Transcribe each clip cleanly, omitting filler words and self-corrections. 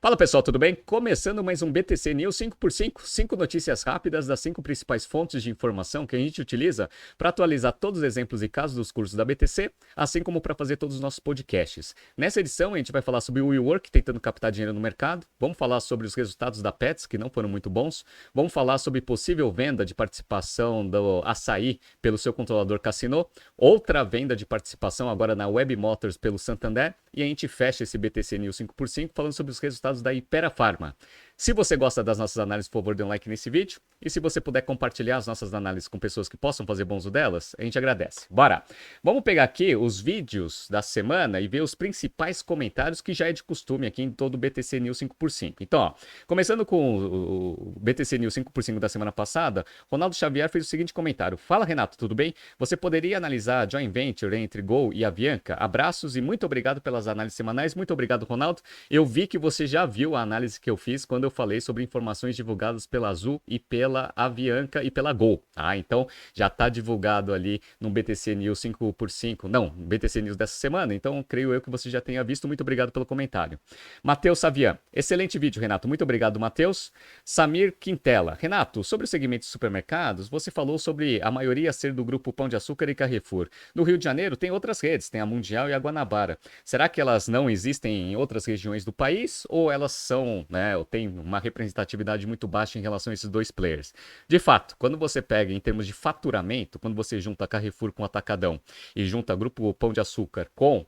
Fala pessoal, tudo bem? Começando mais um BTC News 5x5, 5 notícias rápidas das 5 principais fontes de informação que a gente utiliza para atualizar todos os exemplos e casos dos cursos da BTC, assim como para fazer todos os nossos podcasts. Nessa edição a gente vai falar sobre o WeWork tentando captar dinheiro no mercado, vamos falar sobre os resultados da Pets que não foram muito bons, vamos falar sobre possível venda de participação do Açaí pelo seu controlador Cassino, outra venda de participação agora na Web Motors pelo Santander e a gente fecha esse BTC News 5x5 falando sobre os resultados da Hypera Pharma. Se você gosta das nossas análises, por favor, dê um like nesse vídeo. E se você puder compartilhar as nossas análises com pessoas que possam fazer bom uso delas, a gente agradece. Bora! Vamos pegar aqui os vídeos da semana e ver os principais comentários que já é de costume aqui em todo o BTC News 5x5. Então, ó, começando com o BTC News 5x5 da semana passada, Ronaldo Xavier fez o seguinte comentário. Fala, Renato, tudo bem? Você poderia analisar a joint venture entre Gol e Avianca? Abraços e muito obrigado pelas análises semanais. Muito obrigado, Ronaldo. Eu vi que você já viu a análise que eu fiz quando eu falei sobre informações divulgadas pela Azul e pela Avianca e pela Gol, tá? Então, já está divulgado ali no BTC News 5x5, não, BTC News dessa semana, então creio eu que você já tenha visto. Muito obrigado pelo comentário. Matheus Savian, excelente vídeo, Renato, muito obrigado, Matheus. Samir Quintela, Renato, sobre o segmento de supermercados, você falou sobre a maioria ser do grupo Pão de Açúcar e Carrefour. No Rio de Janeiro tem outras redes, tem a Mundial e a Guanabara. Será que elas não existem em outras regiões do país ou elas são, né, ou tem uma representatividade muito baixa em relação a esses dois players? De fato, quando você pega em termos de faturamento, quando você junta a Carrefour com o Atacadão e junta o grupo Pão de Açúcar com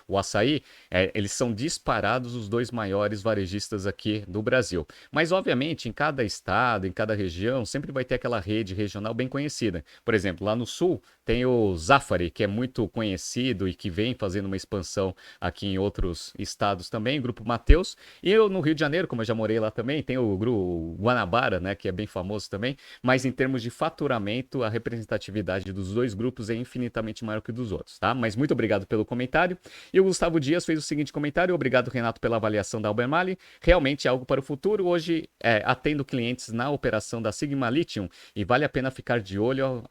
o Açaí, eles são disparados os dois maiores varejistas aqui do Brasil. Mas, obviamente, em cada estado, em cada região, sempre vai ter aquela rede regional bem conhecida. Por exemplo, lá no Sul tem o Zafari, que é muito conhecido e que vem fazendo uma expansão aqui em outros estados também, o Grupo Mateus. E eu no Rio de Janeiro, como eu já morei lá também, tem o Grupo Guanabara, né, que é bem famoso também. Mas em termos de faturamento, a representatividade dos dois grupos é infinitamente maior que dos outros, tá? Mas muito obrigado pelo comentário. E o Gustavo Dias fez o seguinte comentário. Obrigado, Renato, pela avaliação da Albemarle. Realmente é algo para o futuro. Hoje, atendo clientes na operação da Sigma Lithium e vale a pena ficar de olho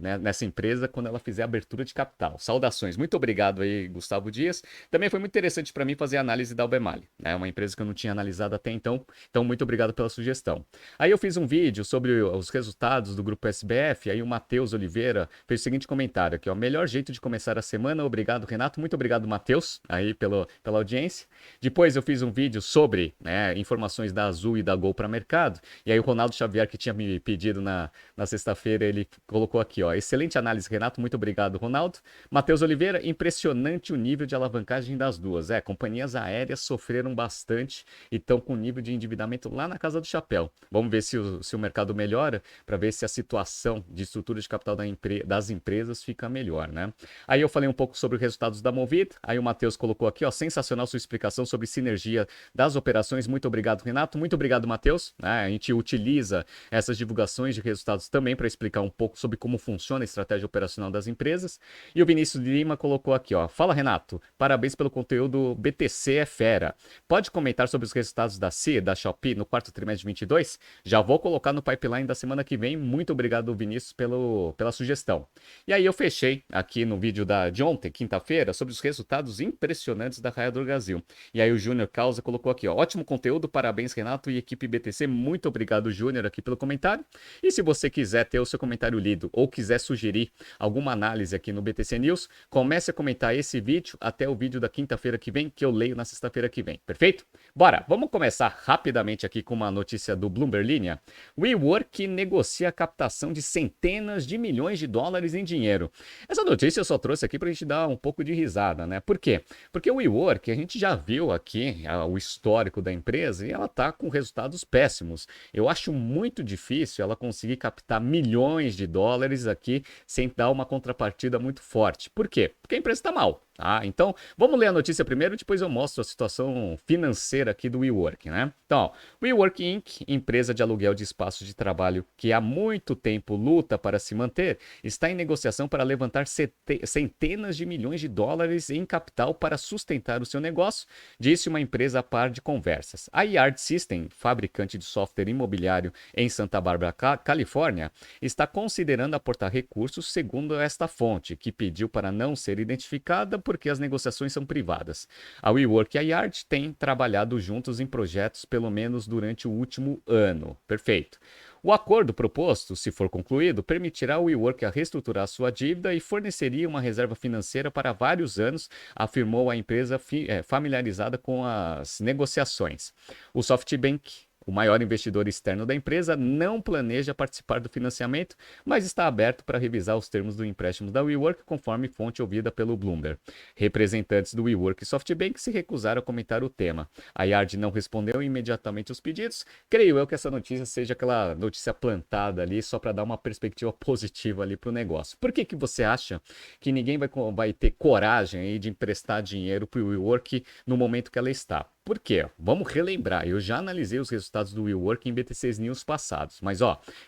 nessa empresa quando ela fizer abertura de capital. Saudações. Muito obrigado aí, Gustavo Dias. Também foi muito interessante para mim fazer a análise da Albemarle. É uma empresa que eu não tinha analisado até então. Então, muito obrigado pela sugestão. Aí eu fiz um vídeo sobre os resultados do Grupo SBF. Aí o Matheus Oliveira fez o seguinte comentário aqui, ó. Melhor jeito de começar a semana. Obrigado, Renato. Muito obrigado, Matheus, aí pela audiência. Depois eu fiz um vídeo sobre informações da Azul e da Gol para mercado. E aí o Ronaldo Xavier, que tinha me pedido na sexta-feira, ele colocou aqui, ó. Excelente análise, Renato. Muito obrigado, Ronaldo. Matheus Oliveira, impressionante o nível de alavancagem das duas. Companhias aéreas sofreram bastante e estão com nível de endividamento lá na casa do chapéu. Vamos ver se o mercado melhora para ver se a situação de estrutura de capital das empresas fica melhor, né? Aí eu falei um pouco sobre os resultados da Movida. Aí o Matheus colocou aqui, ó, sensacional sua explicação sobre sinergia das operações. Muito obrigado, Renato. Muito obrigado, Matheus. A gente utiliza essas divulgações de resultados também para explicar um pouco sobre como funciona a estratégia operacional das empresas. E o Vinícius Lima colocou aqui, ó, fala, Renato, parabéns pelo conteúdo, BTC é fera. Pode comentar sobre os resultados da CIA, da Shopee no quarto trimestre de 22? Já vou colocar no pipeline da semana que vem. Muito obrigado, Vinícius, pela sugestão. E aí eu fechei aqui no vídeo de ontem, quinta-feira, sobre os resultados impressionantes da Raia do Brasil. E aí o Júnior Causa colocou aqui, ó, ótimo conteúdo, parabéns, Renato e equipe BTC. Muito obrigado, Júnior, aqui pelo comentário. E se você quiser ter o seu comentário lido ou quiser sugerir alguma análise aqui no BTC News, comece a comentar esse vídeo até o vídeo da quinta-feira que vem, que eu leio na sexta-feira que vem. Perfeito? Bora, vamos começar rapidamente aqui com uma notícia do Bloomberg Linha. WeWork negocia a captação de centenas de milhões de dólares em dinheiro. Essa notícia eu só trouxe aqui para a gente dar um pouco de risada, né? Por quê? Porque o WeWork, a gente já viu aqui o histórico da empresa e ela está com resultados péssimos. Eu acho muito difícil ela conseguir captar milhões de dólares aqui sem dar uma contrapartida muito forte. Por quê? Porque a empresa está mal. Então, vamos ler a notícia primeiro, depois eu mostro a situação financeira aqui do WeWork, né? Então, WeWork Inc., empresa de aluguel de espaços de trabalho que há muito tempo luta para se manter, está em negociação para levantar centenas de milhões de dólares em capital para sustentar o seu negócio, disse uma empresa a par de conversas. A Yard System, fabricante de software imobiliário em Santa Bárbara, Califórnia, está considerando aportar recursos segundo esta fonte, que pediu para não ser identificada porque as negociações são privadas. A WeWork e a Yard têm trabalhado juntos em projetos pelo menos durante o último ano. Perfeito. O acordo proposto, se for concluído, permitirá ao WeWork a reestruturar sua dívida e forneceria uma reserva financeira para vários anos, afirmou a empresa familiarizada com as negociações. O SoftBank, o maior investidor externo da empresa, não planeja participar do financiamento, mas está aberto para revisar os termos do empréstimo da WeWork, conforme fonte ouvida pelo Bloomberg. Representantes do WeWork e SoftBank se recusaram a comentar o tema. A Yard não respondeu imediatamente aos pedidos. Creio eu que essa notícia seja aquela notícia plantada ali só para dar uma perspectiva positiva ali para o negócio. Por que você acha que ninguém vai ter coragem aí de emprestar dinheiro para o WeWork no momento que ela está? Por quê? Vamos relembrar, eu já analisei os resultados do WeWork em BTCs News passados, mas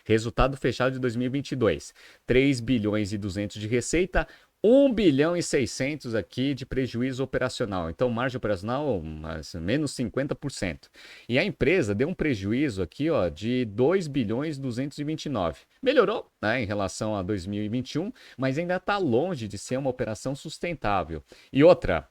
resultado fechado de 2022, 3 bilhões e 200 de receita, 1 bilhão e 600 aqui de prejuízo operacional. Então, margem operacional, menos 50%. E a empresa deu um prejuízo aqui de 2 bilhões e 229. Melhorou, né, em relação a 2021, mas ainda está longe de ser uma operação sustentável. E outra,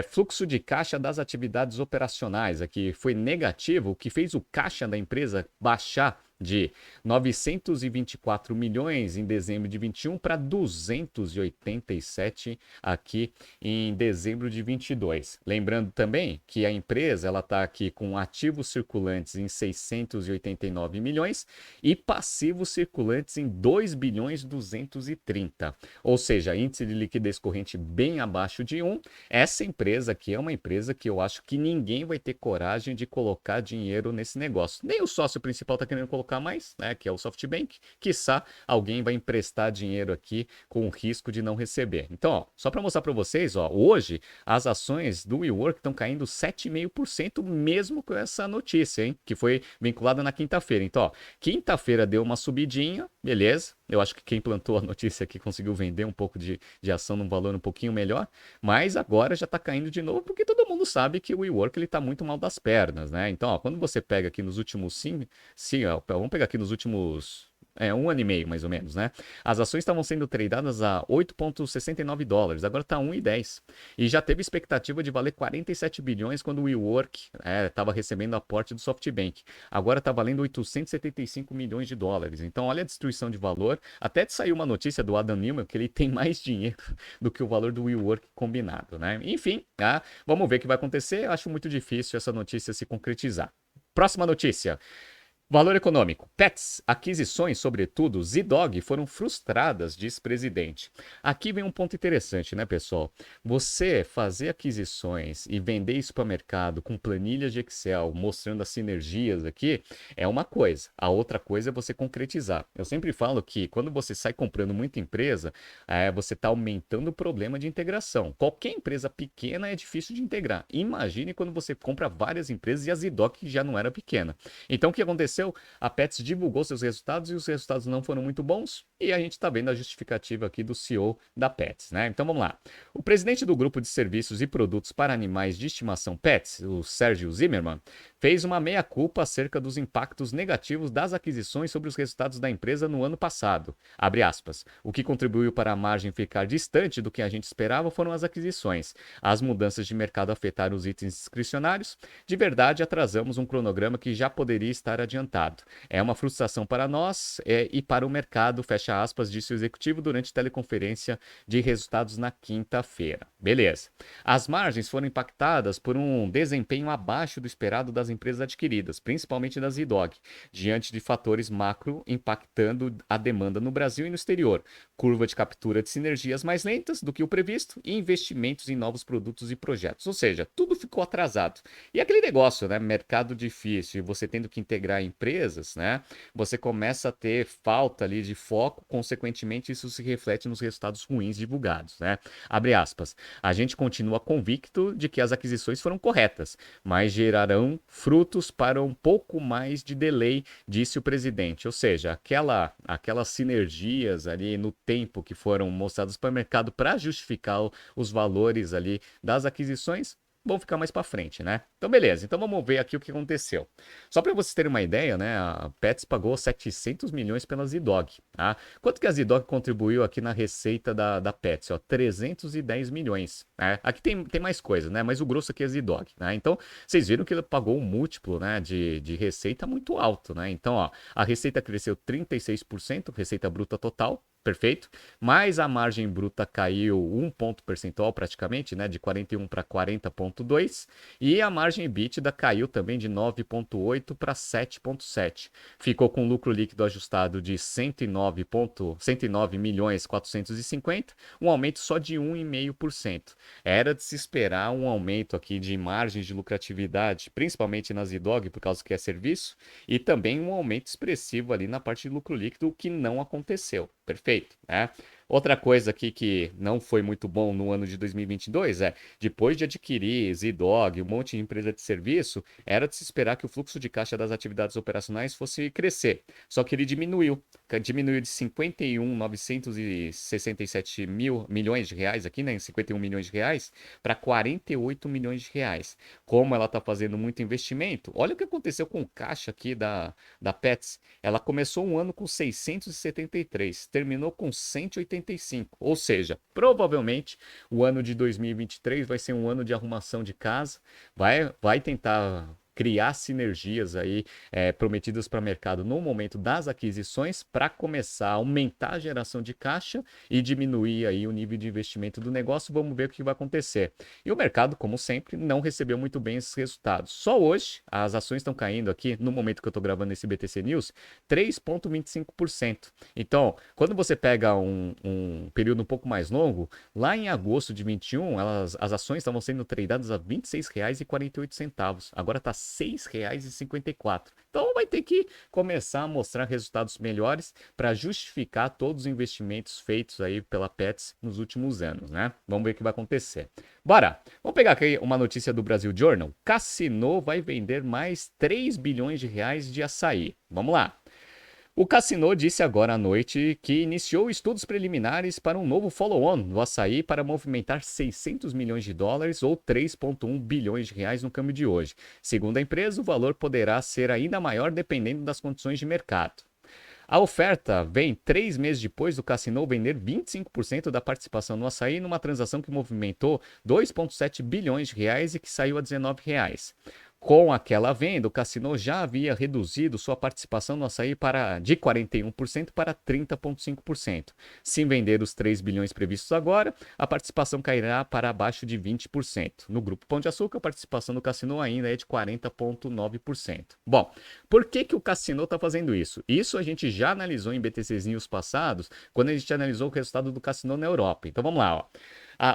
fluxo de caixa das atividades operacionais aqui foi negativo, o que fez o caixa da empresa baixar de 924 milhões em dezembro de 21 para 287 aqui em dezembro de 22. Lembrando também que a empresa ela está aqui com ativos circulantes em 689 milhões e passivos circulantes em 2 bilhões 230. Ou seja, índice de liquidez corrente bem abaixo de 1. Essa empresa aqui é uma empresa que eu acho que ninguém vai ter coragem de colocar dinheiro nesse negócio. Nem o sócio principal está querendo colocar mais, né, que é o SoftBank, quiçá alguém vai emprestar dinheiro aqui com o risco de não receber. Então, só para mostrar para vocês, hoje as ações do WeWork estão caindo 7,5% mesmo com essa notícia, hein, que foi vinculada na quinta-feira. Então, quinta-feira deu uma subidinha, beleza? Eu acho que quem plantou a notícia aqui conseguiu vender um pouco de ação num valor um pouquinho melhor, mas agora já está caindo de novo, porque todo mundo sabe que o WeWork está muito mal das pernas, né? Então, quando você pega aqui nos últimos vamos pegar aqui nos últimos 1 ano e meio, mais ou menos, né? As ações estavam sendo tradeadas a 8,69 dólares, agora está 1,10. E já teve expectativa de valer 47 bilhões quando o WeWork estava recebendo aporte do SoftBank. Agora está valendo 875 milhões de dólares. Então, olha a destruição de valor. Até saiu uma notícia do Adam Neumann que ele tem mais dinheiro do que o valor do WeWork combinado, né? Enfim, vamos ver o que vai acontecer. Eu acho muito difícil essa notícia se concretizar. Próxima notícia. Valor econômico. Pets, aquisições, sobretudo Zidog, foram frustradas, diz presidente. Aqui vem um ponto interessante, né, pessoal? Você fazer aquisições e vender isso para o mercado com planilhas de Excel, mostrando as sinergias aqui, é uma coisa. A outra coisa é você concretizar. Eu sempre falo que quando você sai comprando muita empresa, você está aumentando o problema de integração. Qualquer empresa pequena é difícil de integrar. Imagine quando você compra várias empresas e a Zidog já não era pequena. Então, o que aconteceu? A Pets divulgou seus resultados e os resultados não foram muito bons. E a gente está vendo a justificativa aqui do CEO da Pets, né? Então vamos lá. O presidente do grupo de serviços e produtos para animais de estimação Pets, o Sérgio Zimmermann, fez uma meia-culpa acerca dos impactos negativos das aquisições sobre os resultados da empresa no ano passado. Abre aspas. O que contribuiu para a margem ficar distante do que a gente esperava foram as aquisições. As mudanças de mercado afetaram os itens discricionários. De verdade, atrasamos um cronograma que já poderia estar adiantado. É uma frustração para nós e para o mercado, fecha aspas, disse o executivo durante teleconferência de resultados na quinta-feira. Beleza. As margens foram impactadas por um desempenho abaixo do esperado das empresas adquiridas, principalmente das Zidog, diante de fatores macro impactando a demanda no Brasil e no exterior, curva de captura de sinergias mais lentas do que o previsto e investimentos em novos produtos e projetos. Ou seja, tudo ficou atrasado. E aquele negócio, né? Mercado difícil e você tendo que integrar empresas, né? Você começa a ter falta ali de foco, consequentemente isso se reflete nos resultados ruins divulgados, né? Abre aspas. A gente continua convicto de que as aquisições foram corretas, mas gerarão frutos para um pouco mais de delay, disse o presidente. Ou seja, aquelas sinergias ali no tempo que foram mostradas para o mercado para justificar os valores ali das aquisições vão ficar mais para frente, né? Então, beleza. Então, vamos ver aqui o que aconteceu. Só para vocês terem uma ideia, né? A Pets pagou 700 milhões pela Zidog, tá? Quanto que a Zidog contribuiu aqui na receita da Pets? Ó, 310 milhões, né? Aqui tem mais coisa, né? Mas o grosso aqui é a Zidog, né? Então, vocês viram que ele pagou um múltiplo, né, de receita muito alto, né? Então, ó, a receita cresceu 36%, receita bruta total, perfeito, mas a margem bruta caiu um ponto percentual praticamente, né, de 41 para 40,2, e a margem EBITDA caiu também de 9,8 para 7,7. Ficou com lucro líquido ajustado de 109 milhões 450, um aumento só de 1,5%. Era de se esperar um aumento aqui de margens de lucratividade, principalmente na Zidog, por causa que é serviço, e também um aumento expressivo ali na parte de lucro líquido, o que não aconteceu. Perfeito, né? Outra coisa aqui que não foi muito bom no ano de 2022 é, depois de adquirir Zidog, um monte de empresa de serviço, era de se esperar que o fluxo de caixa das atividades operacionais fosse crescer. Só que ele diminuiu de 51.967 milhões de reais aqui, né, em 51 milhões de reais, para 48 milhões de reais. Como ela está fazendo muito investimento, olha o que aconteceu com o caixa aqui da Pets. Ela começou um ano com 673, terminou com 185, ou seja, provavelmente o ano de 2023 vai ser um ano de arrumação de casa, vai tentar criar sinergias aí prometidas para o mercado no momento das aquisições para começar a aumentar a geração de caixa e diminuir aí o nível de investimento do negócio. Vamos ver o que vai acontecer. E o mercado, como sempre, não recebeu muito bem esses resultados. Só hoje as ações estão caindo aqui, no momento que eu estou gravando esse BTC News, 3,25%. Então, quando você pega um período um pouco mais longo, lá em agosto de 21, as ações estavam sendo tradeadas a R$ 26,48. Agora está R$ 6,54. Então vai ter que começar a mostrar resultados melhores para justificar todos os investimentos feitos aí pela Pets nos últimos anos, né? Vamos ver o que vai acontecer. Bora! Vamos pegar aqui uma notícia do Brasil Journal. Cassino vai vender mais 3 bilhões de reais de açaí. Vamos lá. O Cassino disse agora à noite que iniciou estudos preliminares para um novo follow-on do açaí para movimentar 600 milhões de dólares ou 3,1 bilhões de reais no câmbio de hoje. Segundo a empresa, o valor poderá ser ainda maior dependendo das condições de mercado. A oferta vem 3 meses depois do Cassino vender 25% da participação no açaí numa transação que movimentou 2,7 bilhões de reais e que saiu a R$19. Com aquela venda, o Cassino já havia reduzido sua participação no açaí de 41% para 30,5%. Se vender os 3 bilhões previstos agora, a participação cairá para abaixo de 20%. No Grupo Pão de Açúcar, a participação do Cassino ainda é de 40,9%. Bom, por que o Cassino está fazendo isso? Isso a gente já analisou em BTCzinhos passados, quando a gente analisou o resultado do Cassino na Europa. Então vamos lá, ó.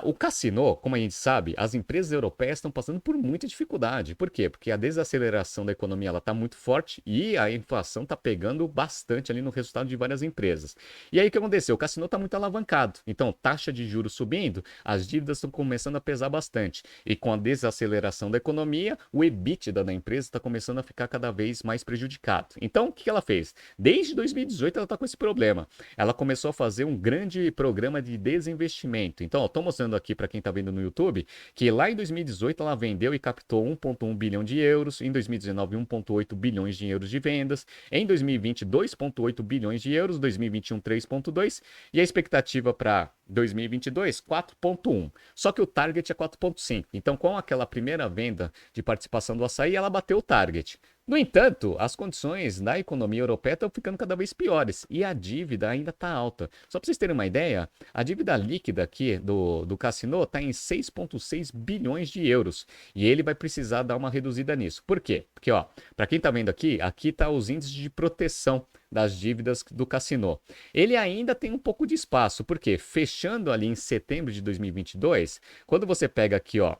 O Cassino, como a gente sabe, as empresas europeias estão passando por muita dificuldade. Por quê? Porque a desaceleração da economia está muito forte e a inflação está pegando bastante ali no resultado de várias empresas. E aí o que aconteceu? O Cassino está muito alavancado. Então, taxa de juros subindo, as dívidas estão começando a pesar bastante. E com a desaceleração da economia, o EBITDA da empresa está começando a ficar cada vez mais prejudicado. Então, o que ela fez? Desde 2018 ela está com esse problema. Ela começou a fazer um grande programa de desinvestimento. Então, estou mostrando aqui para quem está vendo no YouTube que lá em 2018 ela vendeu e captou 1,1 bilhão de euros, em 2019 1,8 bilhões de euros de vendas, em 2020 2,8 bilhões de euros, 2021 3,2 e a expectativa para 2022 4,1. Só que o target é 4,5. Então, com aquela primeira venda de participação do açaí, ela bateu o target. No entanto, as condições da economia europeia estão ficando cada vez piores e a dívida ainda está alta. Só para vocês terem uma ideia, a dívida líquida aqui do Cassino está em 6,6 bilhões de euros e ele vai precisar dar uma reduzida nisso. Por quê? Porque, ó, para quem está vendo aqui está os índices de proteção das dívidas do Cassino. Ele ainda tem um pouco de espaço, porque fechando ali em setembro de 2022, quando você pega aqui, ó,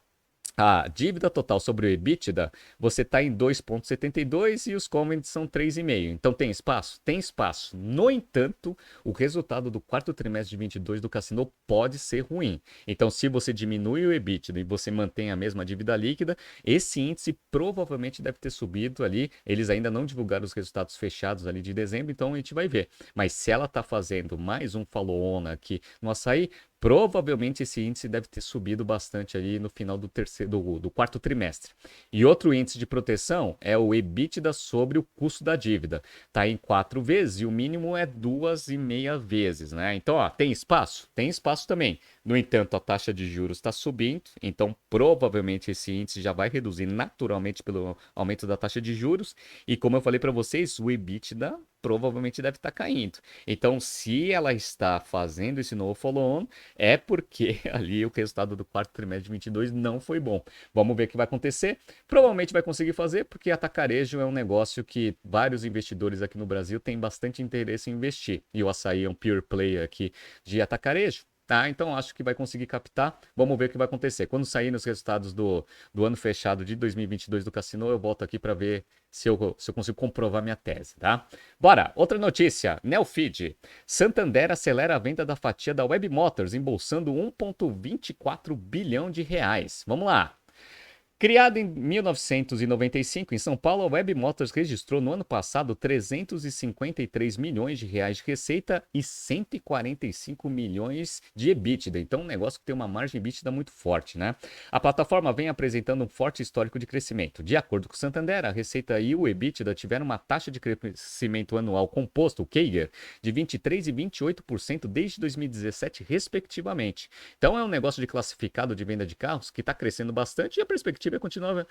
a dívida total sobre o EBITDA, você está em 2,72 e os covenants são 3,5. Então tem espaço? Tem espaço. No entanto, o resultado do quarto trimestre de 22 do Cassino pode ser ruim. Então, se você diminui o EBITDA e você mantém a mesma dívida líquida, esse índice provavelmente deve ter subido ali. Eles ainda não divulgaram os resultados fechados ali de dezembro, então a gente vai ver. Mas se ela está fazendo mais um follow-on aqui no açaí, Provavelmente esse índice deve ter subido bastante aí no final do quarto trimestre. E outro índice de proteção é o EBITDA sobre o custo da dívida. Está em 4 vezes e o mínimo é 2,5 vezes, né? Então, ó, tem espaço? Tem espaço também. No entanto, a taxa de juros está subindo, então provavelmente esse índice já vai reduzir naturalmente pelo aumento da taxa de juros. E como eu falei para vocês, o EBITDA provavelmente deve estar caindo. Então, se ela está fazendo esse novo follow-on, é porque ali o resultado do quarto trimestre de 22 não foi bom. Vamos ver o que vai acontecer. Provavelmente vai conseguir fazer, porque atacarejo é um negócio que vários investidores aqui no Brasil têm bastante interesse em investir. E o Açaí é um pure play aqui de atacarejo. Tá, então acho que vai conseguir captar. Vamos ver o que vai acontecer. Quando saírem os resultados do ano fechado de 2022 do Cassino, eu volto aqui para ver se eu consigo comprovar minha tese, tá? Bora, outra notícia. Neofeed. Santander acelera a venda da fatia da Web Motors, embolsando 1,24 bilhão de reais. Vamos lá. Criada em 1995 em São Paulo, a Web Motors registrou no ano passado 353 milhões de reais de receita e 145 milhões de EBITDA. Então, um negócio que tem uma margem EBITDA muito forte, né? A plataforma vem apresentando um forte histórico de crescimento. De acordo com o Santander, a receita e o EBITDA tiveram uma taxa de crescimento anual composto, o CAGR, de 23% e 28% desde 2017, respectivamente. Então, é um negócio de classificado de venda de carros que está crescendo bastante e a perspectiva continua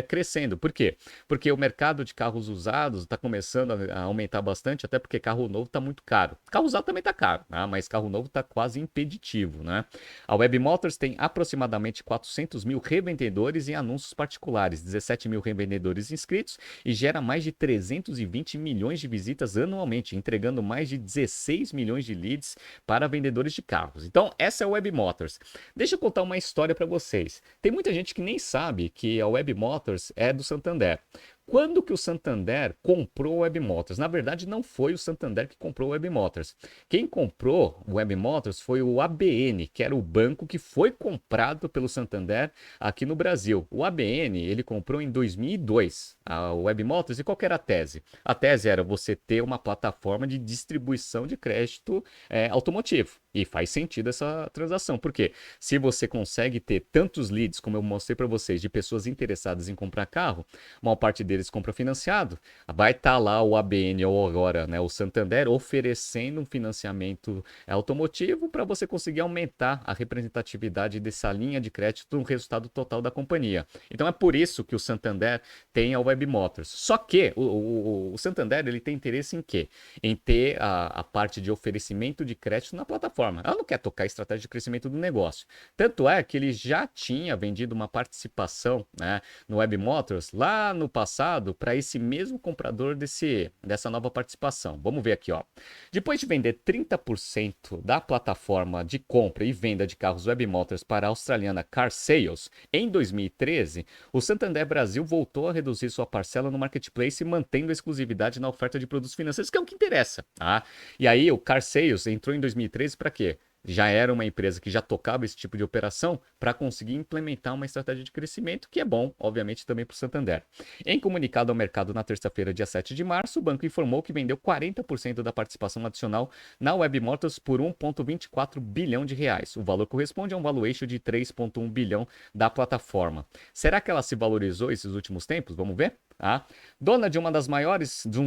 crescendo. Por quê? Porque o mercado de carros usados está começando a aumentar bastante, até porque carro novo está muito caro. Carro usado também está caro, né? Mas carro novo está quase impeditivo, né? A Web Motors tem aproximadamente 400 mil revendedores em anúncios particulares, 17 mil revendedores inscritos e gera mais de 320 milhões de visitas anualmente, entregando mais de 16 milhões de leads para vendedores de carros. Então, essa é a Web Motors. Deixa eu contar uma história para vocês. Tem muita gente que nem sabe que a Web Motors é do Santander. Quando que o Santander comprou a Web Motors? Na verdade, não foi o Santander que comprou a Web Motors. Quem comprou o Web Motors foi o ABN, que era o banco que foi comprado pelo Santander aqui no Brasil. O ABN, ele comprou em 2002 a Web Motors. E qual que era a tese? A tese era você ter uma plataforma de distribuição de crédito automotivo. E faz sentido essa transação. Por quê? Se você consegue ter tantos leads, como eu mostrei para vocês, de pessoas interessadas em comprar carro, uma parte deles compra financiado, vai estar lá o ABN ou agora, né, o Santander oferecendo um financiamento automotivo para você conseguir aumentar a representatividade dessa linha de crédito no resultado total da companhia. Então é por isso que o Santander tem a Web Motors. Só que o Santander ele tem interesse em quê? Em ter a parte de oferecimento de crédito na plataforma. Ela não quer tocar a estratégia de crescimento do negócio. Tanto é que ele já tinha vendido uma participação, né, no Web Motors lá no passado para esse mesmo comprador dessa nova participação. Vamos ver aqui, ó. Depois de vender 30% da plataforma de compra e venda de carros Web Motors para a australiana Car Sales em 2013, o Santander Brasil voltou a reduzir sua parcela no marketplace, mantendo a exclusividade na oferta de produtos financeiros, que é o que interessa, tá? E aí o Car Sales entrou em 2013 para quê? Já era uma empresa que já tocava esse tipo de operação para conseguir implementar uma estratégia de crescimento, que é bom, obviamente, também para o Santander. Em comunicado ao mercado na terça-feira, dia 7 de março, o banco informou que vendeu 40% da participação adicional na Web Motors por 1,24 bilhão de reais. O valor corresponde a um valuation de 3,1 bilhão da plataforma. Será que ela se valorizou esses últimos tempos? Vamos ver? Dona de um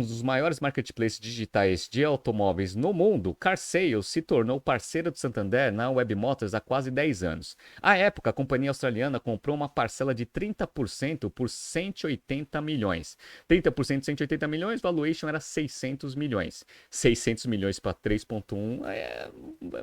dos maiores marketplaces digitais de automóveis no mundo, Car Sales se tornou parceira do Santander na Web Motors há quase 10 anos. À época, a companhia australiana comprou uma parcela de 30% por 180 milhões. 30% de 180 milhões, valuation era 600 milhões. 600 milhões para 3,1 é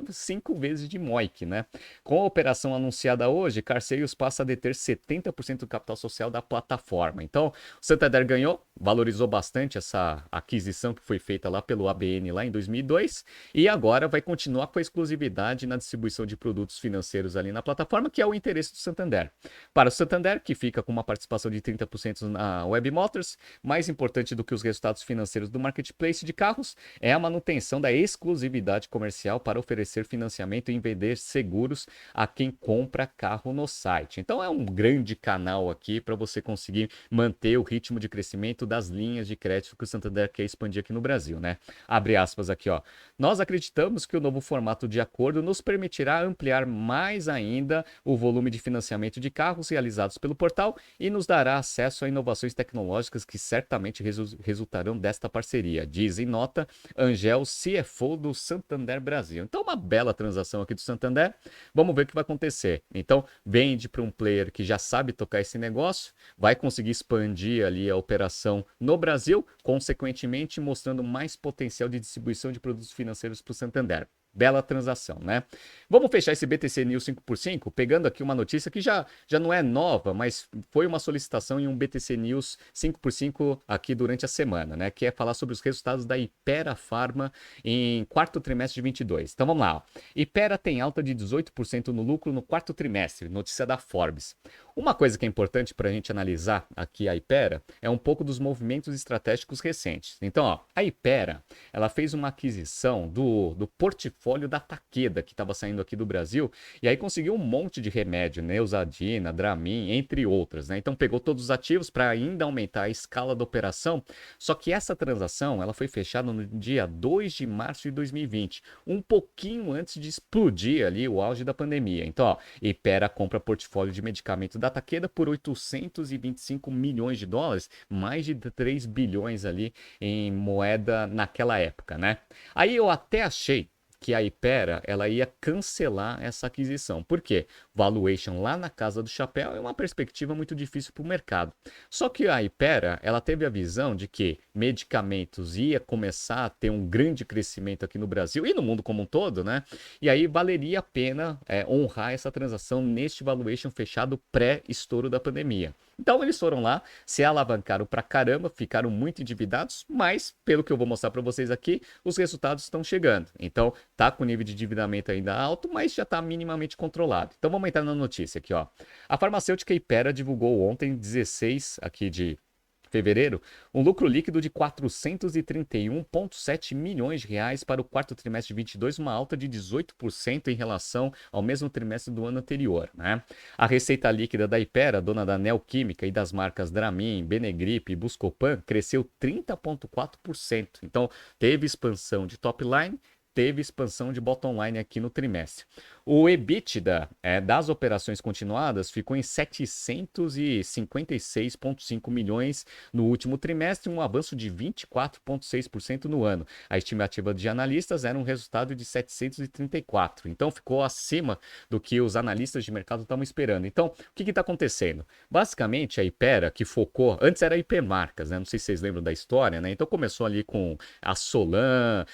5 vezes de MOIC, né? Com a operação anunciada hoje, Car Sales passa a deter 70% do capital social da plataforma. Então, o Santander ganhou, valorizou bastante essa aquisição que foi feita lá pelo ABN lá em 2002 e agora vai continuar com a exclusividade na distribuição de produtos financeiros ali na plataforma, que é o interesse do Santander. Para o Santander, que fica com uma participação de 30% na Web Motors, mais importante do que os resultados financeiros do marketplace de carros é a manutenção da exclusividade comercial para oferecer financiamento e vender seguros a quem compra carro no site. Então é um grande canal aqui para você conseguir manter o ritmo ritmo de crescimento das linhas de crédito que o Santander quer expandir aqui no Brasil, né? Abre aspas aqui, ó. Nós acreditamos que o novo formato de acordo nos permitirá ampliar mais ainda o volume de financiamento de carros realizados pelo portal e nos dará acesso a inovações tecnológicas que certamente resultarão desta parceria, diz em nota Angel, CFO do Santander Brasil. Então, uma bela transação aqui do Santander. Vamos ver o que vai acontecer. Então, vende para um player que já sabe tocar esse negócio, vai conseguir expandir ali a operação no Brasil, consequentemente mostrando mais potencial de distribuição de produtos financeiros para o Santander. Bela transação, né? Vamos fechar esse BTC News 5x5, pegando aqui uma notícia que já não é nova, mas foi uma solicitação em um BTC News 5x5 aqui durante a semana, né? Que é falar sobre os resultados da Hypera Pharma em quarto trimestre de 22. Então vamos lá. Ó. Hypera tem alta de 18% no lucro no quarto trimestre, notícia da Forbes. Uma coisa que é importante para a gente analisar aqui a Hypera é um pouco dos movimentos estratégicos recentes. Então, ó, a Hypera, ela fez uma aquisição do portfólio da Takeda, que estava saindo aqui do Brasil, e aí conseguiu um monte de remédio, Neosaldina, Dramin, entre outras, né? Então pegou todos os ativos para ainda aumentar a escala da operação, só que essa transação, ela foi fechada no dia 2 de março de 2020, um pouquinho antes de explodir ali o auge da pandemia. Então, ó, Hypera compra portfólio de medicamento da Takeda por 825 milhões de dólares, mais de 3 bilhões ali em moeda naquela época, né? Aí eu até achei que a Hypera ela ia cancelar essa aquisição. Por quê? Valuation lá na casa do chapéu é uma perspectiva muito difícil para o mercado. Só que a Hypera ela teve a visão de que medicamentos ia começar a ter um grande crescimento aqui no Brasil e no mundo como um todo, né? E aí valeria a pena honrar essa transação neste valuation fechado pré-estouro da pandemia. Então eles foram lá, se alavancaram pra caramba, ficaram muito endividados, mas pelo que eu vou mostrar para vocês aqui, os resultados estão chegando. Então tá com o nível de endividamento ainda alto, mas já está minimamente controlado. Então vamos entrar na notícia aqui, ó. A farmacêutica Hypera divulgou ontem, 16 aqui de fevereiro, um lucro líquido de 431,7 milhões de reais para o quarto trimestre de 22, uma alta de 18% em relação ao mesmo trimestre do ano anterior, né? A receita líquida da Hypera, dona da Neoquímica e das marcas Dramin, Benegrip e Buscopan, cresceu 30,4%. Então, teve expansão de top line, teve expansão de bottom line aqui no trimestre. O EBITDA das operações continuadas ficou em 756,5 milhões no último trimestre, um avanço de 24,6% no ano. A estimativa de analistas era um resultado de 734, então ficou acima do que os analistas de mercado estavam esperando. Então, o que está acontecendo? Basicamente, a Hypera, que focou, antes era Hipermarcas, né? Não sei se vocês lembram da história, né? Então começou ali com a Solan,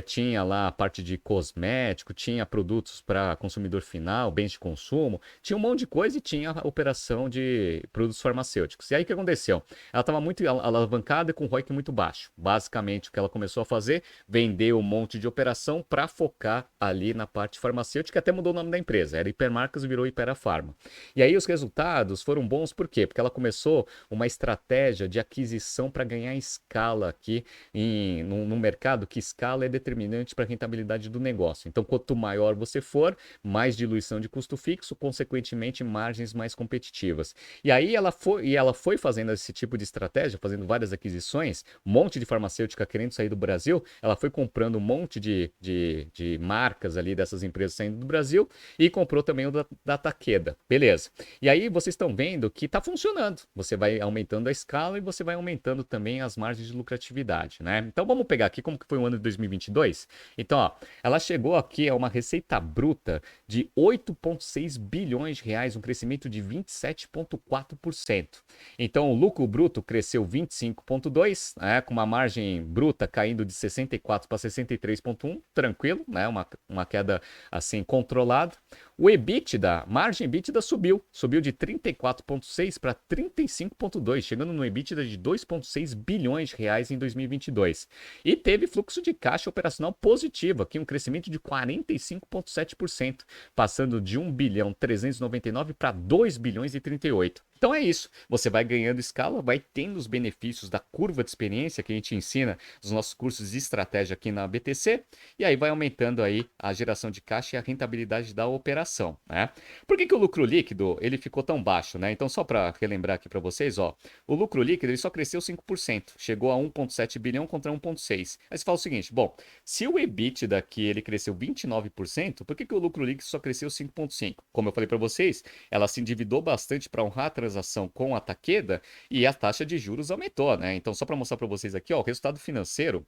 tinha lá a parte de cosmético, tinha produtos para consumidor final, bens de consumo, tinha um monte de coisa e tinha a operação de produtos farmacêuticos. E aí o que aconteceu? Ela estava muito alavancada e com ROIC muito baixo. Basicamente o que ela começou a fazer, vender um monte de operação para focar ali na parte farmacêutica, até mudou o nome da empresa, era Hipermarcas e virou Hypera Pharma. E aí os resultados foram bons por quê? Porque ela começou uma estratégia de aquisição para ganhar escala aqui num mercado que escala é determinante para a rentabilidade do negócio. Então quanto maior você for, mais diluição de custo fixo, consequentemente margens mais competitivas. E aí ela foi fazendo esse tipo de estratégia, fazendo várias aquisições, um monte de farmacêutica querendo sair do Brasil, ela foi comprando um monte de marcas ali dessas empresas saindo do Brasil e comprou também o da Takeda. Beleza. E aí vocês estão vendo que está funcionando. Você vai aumentando a escala e você vai aumentando também as margens de lucratividade, né? Então vamos pegar aqui como que foi o ano de 2022. Então, ó, ela chegou aqui a uma receita bruta de 8,6 bilhões de reais, um crescimento de 27,4%. Então, o lucro bruto cresceu 25,2%, né, com uma margem bruta caindo de 64 para 63,1%, tranquilo, né, uma queda assim controlada. O EBITDA, margem EBITDA subiu de 34,6 para 35,2, chegando no EBITDA de 2,6 bilhões de reais em 2022. E teve fluxo de caixa operacional positivo, aqui um crescimento de 45,7%, passando de 1 bilhão 399 para 2 bilhões e 38. Então é isso, você vai ganhando escala, vai tendo os benefícios da curva de experiência que a gente ensina nos nossos cursos de estratégia aqui na BTC, e aí vai aumentando aí a geração de caixa e a rentabilidade da operação, né? Por que que o lucro líquido ele ficou tão baixo, né? Então só para relembrar aqui para vocês, ó, o lucro líquido ele só cresceu 5%, chegou a 1,7 bilhão contra 1,6. Aí você fala o seguinte, bom, se o EBITDA aqui ele cresceu 29%, por que que o lucro líquido só cresceu 5,5? Como eu falei para vocês, ela se endividou bastante para honrar a transação com a Takeda e a taxa de juros aumentou, né? Então, só para mostrar para vocês aqui, ó, o resultado financeiro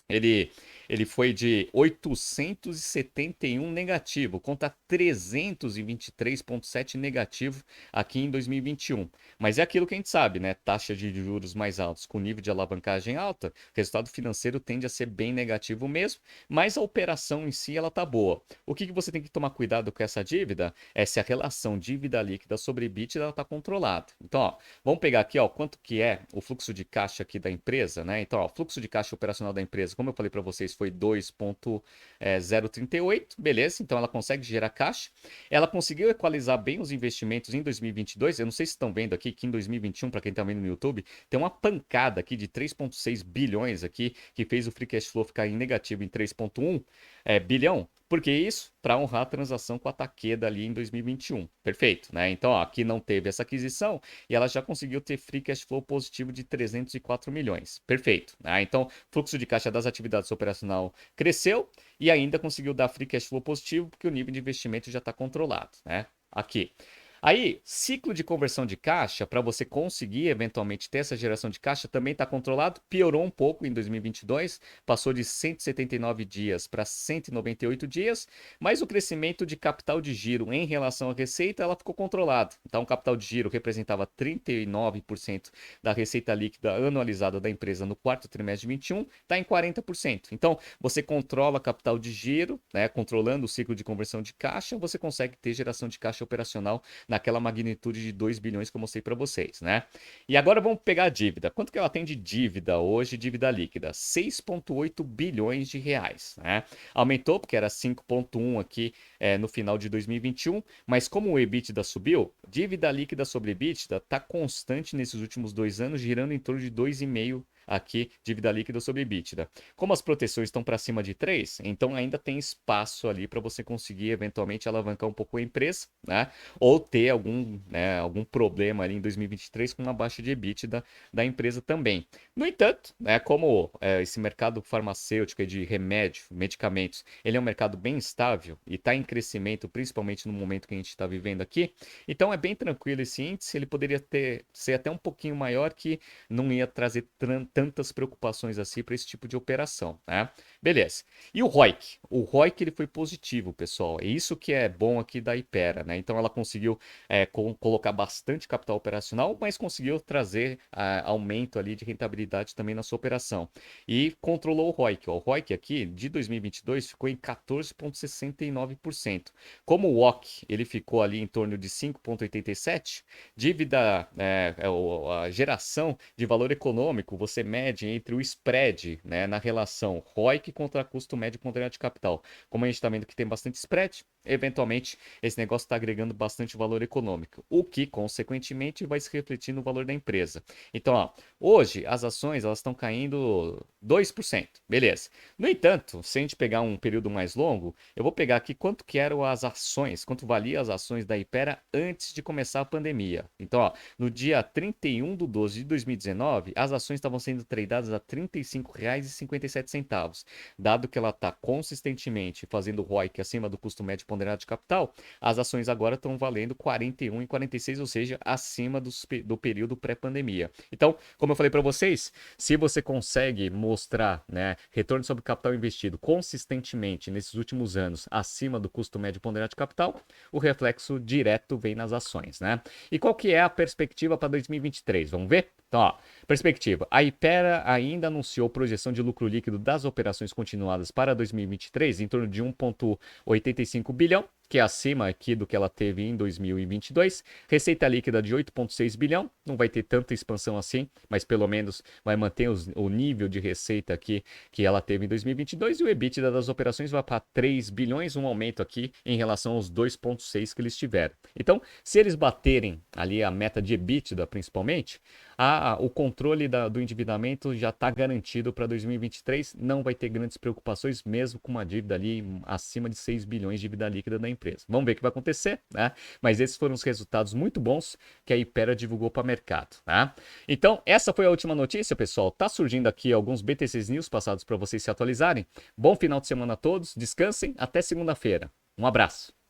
ele, ele foi de 871 negativo, contra 323,7 negativo aqui em 2021. Mas é aquilo que a gente sabe, né? Taxa de juros mais altos com nível de alavancagem alta, o resultado financeiro tende a ser bem negativo mesmo, mas a operação em si ela tá boa. O que você tem que tomar cuidado com essa dívida é se a relação dívida líquida sobre EBITDA está controlada. Então, ó, vamos pegar aqui, ó, quanto que é o fluxo de caixa aqui da empresa, né? Então, ó, o fluxo de caixa operacional da empresa, como eu falei para vocês, foi 2,038, beleza? Então, ela consegue gerar caixa. Ela conseguiu equalizar bem os investimentos em 2022. Eu não sei se estão vendo aqui que em 2021, para quem está vendo no YouTube, tem uma pancada aqui de 3,6 bilhões aqui, que fez o free cash flow ficar em negativo em 3,1 bilhão. Por que isso? Para honrar a transação com a Takeda ali em 2021. Perfeito, né? Então, ó, aqui não teve essa aquisição e ela já conseguiu ter free cash flow positivo de 304 milhões. Perfeito, né? Então, fluxo de caixa das atividades operacional cresceu e ainda conseguiu dar free cash flow positivo porque o nível de investimento já está controlado, né? Aqui. Aí, ciclo de conversão de caixa, para você conseguir eventualmente ter essa geração de caixa, também está controlado. Piorou um pouco em 2022, passou de 179 dias para 198 dias, mas o crescimento de capital de giro em relação à receita, ela ficou controlada. Então, o capital de giro representava 39% da receita líquida anualizada da empresa no quarto trimestre de 21, está em 40%. Então, você controla capital de giro, né, controlando o ciclo de conversão de caixa, você consegue ter geração de caixa operacional naquela magnitude de 2 bilhões que eu mostrei para vocês, né? E agora vamos pegar a dívida. Quanto que ela tem de dívida hoje, dívida líquida? 6,8 bilhões de reais, né? Aumentou porque era 5,1 aqui no final de 2021, mas como o EBITDA subiu, dívida líquida sobre EBITDA está constante nesses últimos 2 anos, girando em torno de 2,5 aqui, dívida líquida sobre EBITDA. Como as proteções estão para cima de 3, então ainda tem espaço ali para você conseguir eventualmente alavancar um pouco a empresa, né? Ou ter algum problema ali em 2023 com uma baixa de EBITDA da empresa também. No entanto, como esse mercado farmacêutico e de remédio, medicamentos, ele é um mercado bem estável e está em crescimento, principalmente no momento que a gente está vivendo aqui, então é bem tranquilo esse índice, ele poderia ser até um pouquinho maior, que não ia trazer tantas preocupações assim para esse tipo de operação, né? Beleza. E o ROIC? O ROIC ele foi positivo, pessoal. É isso que é bom aqui da Hypera, né? Então ela conseguiu colocar bastante capital operacional, mas conseguiu trazer aumento ali de rentabilidade também na sua operação. E controlou o ROIC. Ó. O ROIC aqui de 2022 ficou em 14,69%. Como o WOC ele ficou ali em torno de 5,87%, dívida, a geração de valor econômico, você mede entre o spread, né, na relação ROIC contra custo médio ponderado de capital. Como a gente está vendo que tem bastante spread, eventualmente esse negócio está agregando bastante valor econômico, o que consequentemente vai se refletir no valor da empresa. Então, ó, hoje as ações elas estão caindo 2%, beleza. No entanto, se a gente pegar um período mais longo, eu vou pegar aqui quanto que eram as ações, quanto valia as ações da Hypera antes de começar a pandemia. Então, ó, no dia 31/12/2019, as ações estavam sendo tradeadas a R$ 35,57. Dado que ela está consistentemente fazendo ROIC acima do custo médio ponderado de capital, as ações agora estão valendo 41,46, ou seja, acima do período pré-pandemia. Então, como eu falei para vocês, se você consegue mostrar, né, retorno sobre capital investido consistentemente nesses últimos anos acima do custo médio ponderado de capital, o reflexo direto vem nas ações, né? E qual que é a perspectiva para 2023? Vamos ver? Então, ó, perspectiva. A Hypera ainda anunciou projeção de lucro líquido das operações continuadas para 2023 em torno de 1,85 bilhão, que é acima aqui do que ela teve em 2022. Receita líquida de 8,6 bilhão, não vai ter tanta expansão assim, mas pelo menos vai manter o nível de receita aqui que ela teve em 2022. E o EBITDA das operações vai para 3 bilhões, um aumento aqui em relação aos 2,6 que eles tiveram. Então, se eles baterem ali a meta de EBITDA principalmente, o controle do endividamento já está garantido para 2023, não vai ter grandes preocupações, mesmo com uma dívida ali acima de 6 bilhões de dívida líquida da empresa. Vamos ver o que vai acontecer, né? Mas esses foram os resultados muito bons que a Hypera divulgou para o mercado, né? Então, essa foi a última notícia, pessoal. Tá surgindo aqui alguns BTCs News passados para vocês se atualizarem. Bom final de semana a todos, descansem, até segunda-feira. Um abraço.